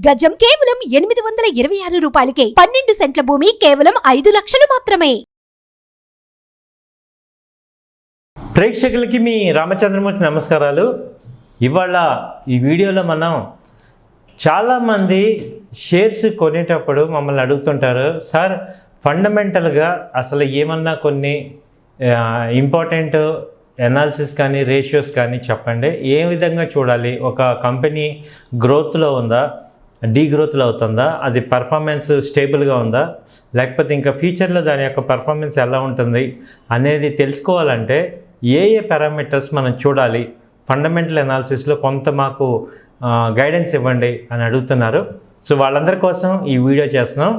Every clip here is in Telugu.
గజం కేవలం 826 రూపాయలకే 12 సెంట్ల భూమి కేవలం 5 లక్షలు మాత్రమే. ప్రేక్షకులకి మీ రామచంద్రమూర్తి నమస్కారాలు. ఇవాళ ఈ వీడియోలో మనం చాలామంది షేర్స్ కొనేటప్పుడు మమ్మల్ని అడుగుతుంటారు, సార్ ఫండమెంటల్గా అసలు ఏమన్నా కొన్ని ఇంపార్టెంట్ ఎనాలిసిస్ కానీ రేషియోస్ కానీ చెప్పండి. ఏ విధంగా చూడాలి? ఒక కంపెనీ గ్రోత్లో ఉందా, డీగ్రోత్లో అవుతుందా, అది పర్ఫార్మెన్స్ స్టేబుల్గా ఉందా, లేకపోతే ఇంకా ఫ్యూచర్లో దాని యొక్క పర్ఫార్మెన్స్ ఎలా ఉంటుంది అనేది తెలుసుకోవాలంటే ఏ పారామీటర్స్ మనం చూడాలి? ఫండమెంటల్ ఎనాలిసిస్లో కొంత మాకు గైడెన్స్ ఇవ్వండి అని అడుగుతున్నారు. సో వాళ్ళందరి కోసం ఈ వీడియో చేస్తున్నాం.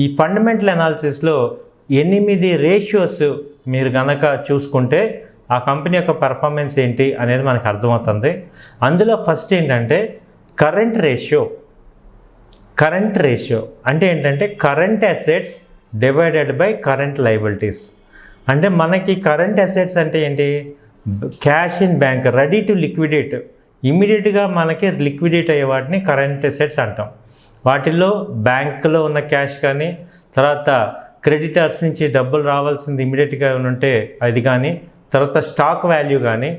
ఈ ఫండమెంటల్ ఎనాలిసిస్లో 8 రేషియోస్ మీరు కనుక చూసుకుంటే ఆ కంపెనీ యొక్క పర్ఫార్మెన్స్ ఏంటి అనేది మనకు అర్థమవుతుంది. అందులో ఫస్ట్ ఏంటంటే కరెంట్ రేషియో అంటే ఏంటంటే current assets divided by current liabilities. అంటే మనకి కరెంట్ అసెట్స్ అంటే ఏంటి? Cash in bank, ready to liquidate, ఇమీడియట్గా మనకి లిక్విడేట్ అయ్యే వాటిని కరెంట్ అసెట్స్ అంటాం. వాటిల్లో బ్యాంకులో ఉన్న క్యాష్ కానీ, తర్వాత క్రెడిటర్స్ నుంచి డబ్బులు రావాల్సింది ఇమీడియట్గా ఉంటే అది కానీ, తర్వాత స్టాక్ వాల్యూ కానీ,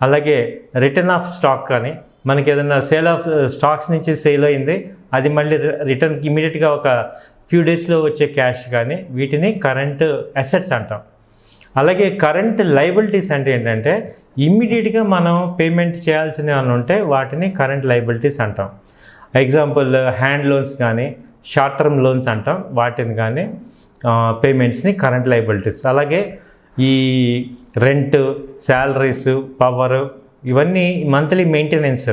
అలాగే రిటర్న్ ఆఫ్ స్టాక్ కానీ, మనకి ఏదైనా సేల్ ఆఫ్ స్టాక్స్ నుంచి సేల్ అయింది అది మళ్ళీ రిటర్న్ ఇమీడియట్గా ఒక ఫ్యూ డేస్లో వచ్చే క్యాష్ కానీ, వీటిని కరెంట్ అసెట్స్ అంటాం. అలాగే కరెంట్ లయబిలిటీస్ అంటే ఏంటంటే ఇమ్మీడియట్గా మనం పేమెంట్ చేయాల్సినవి అని ఉంటే వాటిని కరెంట్ లయబిలిటీస్ అంటాం. ఎగ్జాంపుల్ హ్యాండ్ లోన్స్ కానీ, షార్ట్ టర్మ్ లోన్స్ అంటాం, వాటిని కానీ పేమెంట్స్ని కరెంట్ లయబిలిటీస్. అలాగే ఈ రెంట్, శాలరీస్, పవర్, ఇవన్నీ మంత్లీ మెయింటెనెన్స్,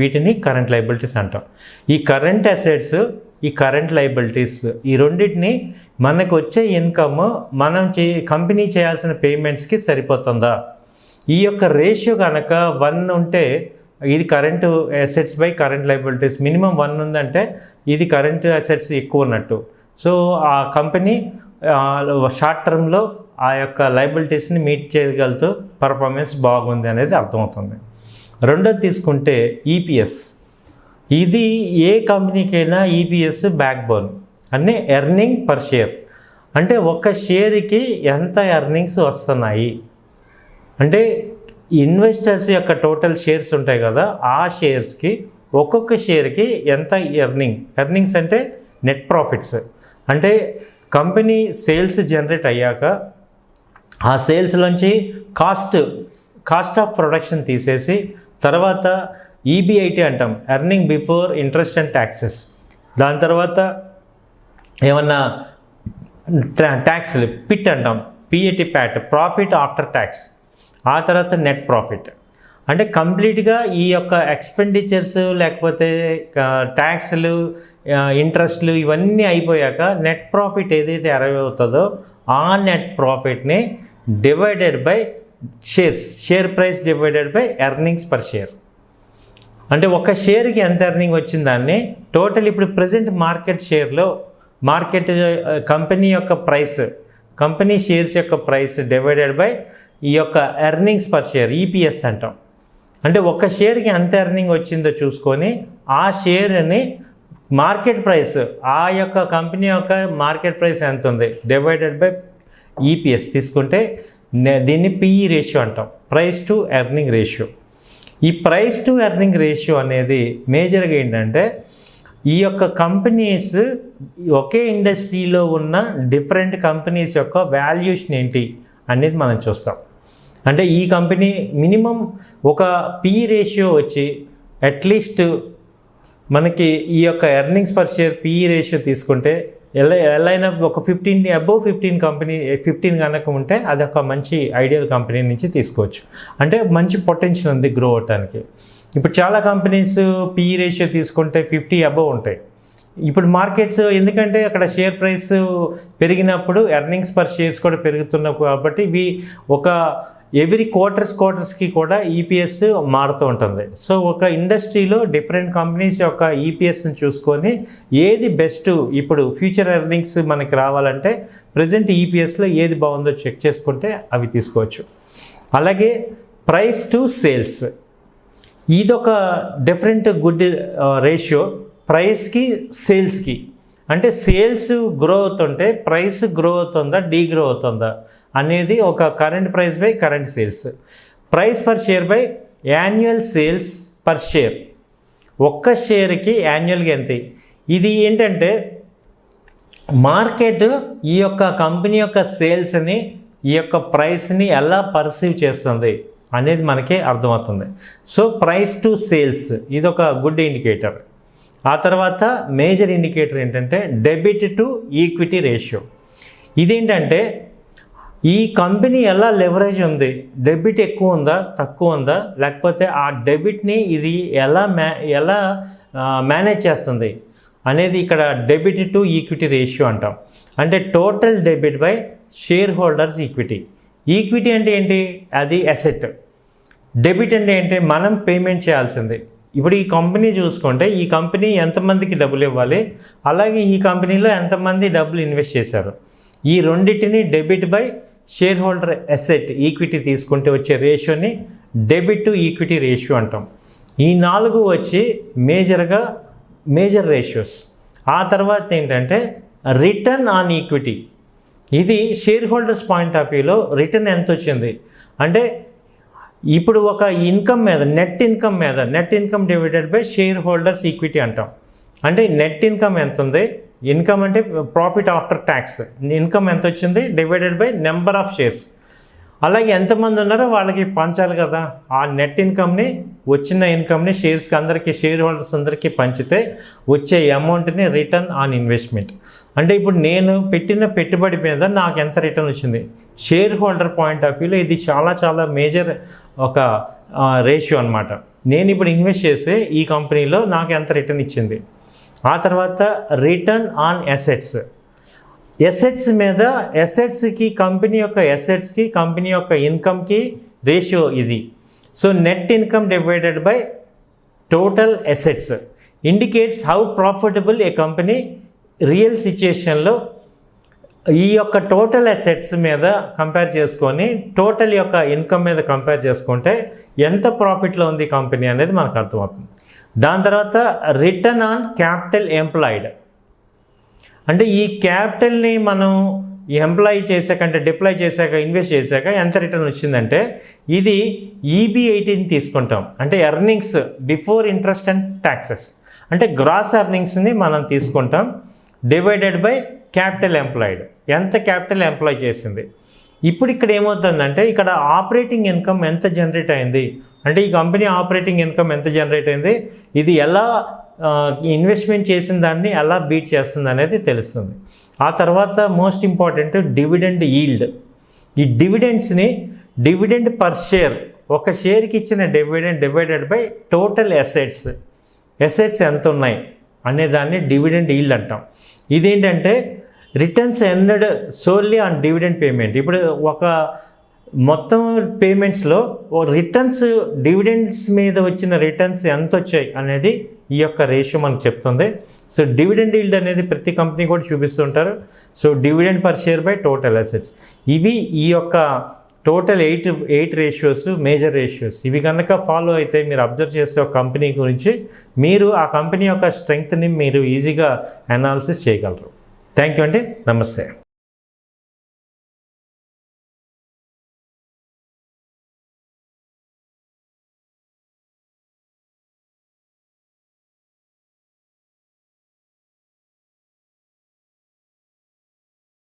వీటిని కరెంట్ లయబిలిటీస్ అంటాం. ఈ కరెంట్ అసెట్స్, ఈ కరెంట్ లయబిలిటీస్, ఈ రెండింటిని మనకు వచ్చే ఇన్కమ్ మనం కంపెనీ చేయాల్సిన పేమెంట్స్కి సరిపోతుందా? ఈ యొక్క రేషియో కనుక 1 ఉంటే ఇది current assets by current liabilities, minimum 1 ఉందంటే ఇది కరెంట్ అసెట్స్ ఎక్కువ ఉన్నట్టు. సో ఆ కంపెనీ షార్ట్ టర్మ్లో ఆ యొక్క లయబిలిటీస్ని మీట్ చేయగలుగుతూ పర్ఫార్మెన్స్ బాగుంది అనేది అర్థమవుతుంది. రెండోది తీసుకుంటే ఈపీఎస్. ఇది ఏ కంపెనీకైనా ఈపీఎస్ బ్యాక్ బోన్, అంటే ఎర్నింగ్ పర్ షేర్. అంటే ఒక షేర్కి ఎంత ఎర్నింగ్స్ వస్తున్నాయి అంటే ఇన్వెస్టర్స్ యొక్క టోటల్ షేర్స్ ఉంటాయి కదా, ఆ షేర్స్కి ఒక్కొక్క షేర్కి ఎంత ఎర్నింగ్స్ అంటే నెట్ ప్రాఫిట్స్. అంటే కంపెనీ సేల్స్ జనరేట్ అయ్యాక ఆ సేల్స్లోంచి కాస్ట్ ఆఫ్ ప్రొడక్షన్ తీసేసి తర్వాత ఈబీఐటీ అంటాం, earning before interest and taxes. దాని తర్వాత ఏమన్నా ట్యాక్స్లు పిట్ అంటాం, పిఏటి ప్యాట్, ప్రాఫిట్ ఆఫ్టర్ ట్యాక్స్. ఆ తర్వాత నెట్ ప్రాఫిట్. అంటే కంప్లీట్గా ఈ యొక్క ఎక్స్పెండిచర్స్ లేకపోతే ట్యాక్స్లు, ఇంట్రెస్ట్లు ఇవన్నీ అయిపోయాక నెట్ ప్రాఫిట్ ఏదైతే అరైవ్ అవుతుందో ఆ నెట్ ప్రాఫిట్ని divided by share price divided by earnings per share. అంటే ఒక షేర్కి ఎంత ఎర్నింగ్ వచ్చిందాన్ని టోటల్ ఇప్పుడు ప్రజెంట్ మార్కెట్ కంపెనీ యొక్క ప్రైస్, కంపెనీ షేర్స్ యొక్క ప్రైస్ డివైడెడ్ బై ఈ యొక్క ఎర్నింగ్స్ పర్ షేర్, ఈపీఎస్ అంటాం. అంటే ఒక షేర్కి ఎంత ఎర్నింగ్ వచ్చిందో చూసుకొని ఆ షేర్ని మార్కెట్ ప్రైస్, ఆ యొక్క కంపెనీ యొక్క మార్కెట్ ప్రైస్ ఎంత ఉంది డివైడెడ్ బై ఈపీఎస్ తీసుకుంటే దీన్ని పిఈ రేషియో అంటాం, ప్రైస్ టు ఎర్నింగ్ రేషియో. ఈ ప్రైస్ టు ఎర్నింగ్ రేషియో అనేది మేజర్గా ఏంటంటే ఈ యొక్క కంపెనీస్ ఒకే ఇండస్ట్రీలో ఉన్న డిఫరెంట్ కంపెనీస్ యొక్క వాల్యూషన్ ఏంటి అనేది మనం చూస్తాం. అంటే ఈ కంపెనీ మినిమం ఒక పిఈ రేషియో వచ్చి అట్లీస్ట్ మనకి ఈ యొక్క earnings per share PE ratio తీసుకుంటే ఎలా అయినా ఒక 15 అబోవ్ 15 కనుక ఉంటే అది ఒక మంచి ఐడియల్ కంపెనీ నుంచి తీసుకోవచ్చు. అంటే మంచి పొటెన్షియల్ ఉంది గ్రో అవటానికి. ఇప్పుడు చాలా కంపెనీస్ పిఈ రేషియో తీసుకుంటే 50 అబోవ్ ఉంటాయి. ఇప్పుడు మార్కెట్స్ ఎందుకంటే అక్కడ షేర్ ప్రైస్ పెరిగినప్పుడు ఎర్నింగ్స్ పర్ షేర్స్ కూడా పెరుగుతున్నప్పుడు కాబట్టి ఇవి ఒక ఎవ్రీ క్వార్టర్స్కి కూడా ఈపీఎస్ మారుతూ ఉంటుంది. సో ఒక ఇండస్ట్రీలో డిఫరెంట్ కంపెనీస్ యొక్క ఈపీఎస్ని చూసుకొని ఏది బెస్ట్, ఇప్పుడు ఫ్యూచర్ ఎర్నింగ్స్ మనకి రావాలంటే ప్రజెంట్ ఈపీఎస్లో ఏది బాగుందో చెక్ చేసుకుంటే అవి తీసుకోవచ్చు. అలాగే ప్రైస్ టు సేల్స్, ఇదొక డిఫరెంట్ గుడ్ రేషియో. ప్రైస్కి సేల్స్కి. అంటే సేల్స్ గ్రో అవుతుంటే ప్రైస్ గ్రో అవుతుందా డీగ్రో అవుతుందా అనేది ఒక current price by current sales. Price per share by annual sales per share. ఒక్క షేర్కి యాన్యువల్గా ఎంత. ఇది ఏంటంటే మార్కెట్ ఈ యొక్క కంపెనీ యొక్క సేల్స్ని ఈ యొక్క ప్రైస్ని ఎలా పర్సీవ్ చేస్తుంది అనేది మనకి అర్థమవుతుంది. సో ప్రైస్ టు సేల్స్ ఇది ఒక గుడ్ ఇండికేటర్. ఆ తర్వాత మేజర్ ఇండికేటర్ ఏంటంటే డెబిట్ టు ఈక్విటీ రేషియో. ఇదేంటంటే ఈ కంపెనీ ఎలా లెవరేజ్ ఉంది, డెబిట్ ఎక్కువ ఉందా తక్కువ ఉందా, లేకపోతే ఆ డెబిట్ని ఇది ఎలా మేనేజ్ చేస్తుంది అనేది ఇక్కడ డెబిట్ టు ఈక్విటీ రేషియో అంటాం. అంటే total debit by share holders equity. Equity అంటే ఏంటి, అది అసెట్. డెబిట్ అంటే ఏంటి, మనం పేమెంట్ చేయాల్సింది. ఇప్పుడు ఈ కంపెనీ చూసుకుంటే ఈ కంపెనీ ఎంతమందికి డబ్బులు ఇవ్వాలి, అలాగే ఈ కంపెనీలో ఎంతమంది డబ్బులు ఇన్వెస్ట్ చేశారు, ఈ రెండింటిని debit by share holder asset equity తీసుకుంటే వచ్చే రేషియోని డెబిట్ టు ఈక్విటీ రేషియో అంటాం. ఈ 4 వచ్చి మేజర్ రేషియోస్. ఆ తర్వాత ఏంటంటే రిటర్న్ ఆన్ ఈక్విటీ. ఇది షేర్ హోల్డర్స్ పాయింట్ ఆఫ్ వ్యూలో రిటర్న్ ఎంత వచ్చింది అంటే ఇప్పుడు ఒక ఇన్కమ్ మీద net income divided by share holders equity అంటాం. అంటే నెట్ ఇన్కమ్ ఎంత ఉంది, ఇన్కమ్ అంటే ప్రాఫిట్ ఆఫ్టర్ ట్యాక్స్, ఇన్కమ్ ఎంత వచ్చింది divided by number of shares. అలాగే ఎంతమంది ఉన్నారో వాళ్ళకి పంచాలి కదా. ఆ నెట్ ఇన్కమ్ని వచ్చిన ఇన్కమ్ని షేర్స్కి అందరికీ షేర్ హోల్డర్స్ అందరికీ పంచితే వచ్చే అమౌంట్ని రిటర్న్ ఆన్ ఇన్వెస్ట్మెంట్. అంటే ఇప్పుడు నేను పెట్టిన పెట్టుబడి మీద నాకు ఎంత రిటర్న్ వచ్చింది, షేర్ హోల్డర్ పాయింట్ ఆఫ్ వ్యూలో ఇది చాలా మేజర్ ఒక రేషియో అనమాట. నేను ఇప్పుడు ఇన్వెస్ట్ చేస్తే ఈ కంపెనీలో నాకు ఎంత రిటర్న్ ఇచ్చింది. ఆ తర్వాత రిటర్న్ ఆన్ అసెట్స్. అసెట్స్ మీద అసెట్స్కి కంపెనీ యొక్క అసెట్స్కి కంపెనీ యొక్క ఇన్కమ్కి రేషియో ఇది. So net income divided by total assets indicates how profitable a company real సిచ్యుయేషన్లో ఈ యొక్క టోటల్ అసెట్స్ మీద కంపేర్ చేసుకొని టోటల్ యొక్క ఇన్కమ్ మీద కంపేర్ చేసుకుంటే ఎంత ప్రాఫిట్లో ఉంది కంపెనీ అనేది మనకు అర్థమవుతుంది. దాని తర్వాత రిటర్న్ ఆన్ క్యాపిటల్ ఎంప్లాయిడ్. అంటే ఈ క్యాపిటల్ని మనం ఎంప్లాయ్ చేశాక అంటే డిప్లాయ్ చేశాక ఇన్వెస్ట్ చేశాక ఎంత రిటర్న్ వచ్చిందంటే ఇది EB18 తీసుకుంటాం. అంటే earnings before interest and taxes. అంటే గ్రాస్ ఎర్నింగ్స్ని మనం తీసుకుంటాం డివైడెడ్ బై క్యాపిటల్ ఎంప్లాయిడ్. ఎంత క్యాపిటల్ ఎంప్లాయ్ చేసింది. ఇప్పుడు ఇక్కడ ఏమవుతుందంటే ఇక్కడ ఆపరేటింగ్ ఇన్కమ్ ఎంత జనరేట్ అయింది అంటే ఈ కంపెనీ ఆపరేటింగ్ ఇన్కమ్ ఎంత జనరేట్ అయింది, ఇది ఎలా ఇన్వెస్ట్మెంట్ చేసిన దాన్ని ఎలా బీట్ చేస్తుంది అనేది తెలుస్తుంది. ఆ తర్వాత మోస్ట్ ఇంపార్టెంట్ డివిడెండ్ ఈల్డ్. ఈ డివిడెండ్ పర్ షేర్, ఒక షేర్కి ఇచ్చిన dividend divided by total assets ఎంత ఉన్నాయి అనే దాన్ని డివిడెండ్ ఈల్డ్ అంటాం. ఇదేంటంటే returns earned solely on dividend payment. ఇప్పుడు ఒక మొత్తం పేమెంట్స్లో రిటర్న్స్ డివిడెండ్స్ మీద వచ్చిన రిటర్న్స్ ఎంత వచ్చాయి అనేది ఈ యొక్క రేషియో మనకు చెప్తుంది. సో డివిడెండ్ ఈల్డ్ అనేది ప్రతి కంపెనీ కూడా చూపిస్తుంటారు. So dividend per share by total assets. ఇవి ఈ యొక్క టోటల్ 8 రేషియోస్ మేజర్ రేషియోస్. ఇవి కనుక ఫాలో అయితే మీరు అబ్జర్వ్ చేసే ఒక కంపెనీ గురించి మీరు ఆ కంపెనీ యొక్క స్ట్రెంగ్త్ని మీరు ఈజీగా అనాలిసిస్ చేయగలరు. థ్యాంక్ యూ అండి. నమస్తే.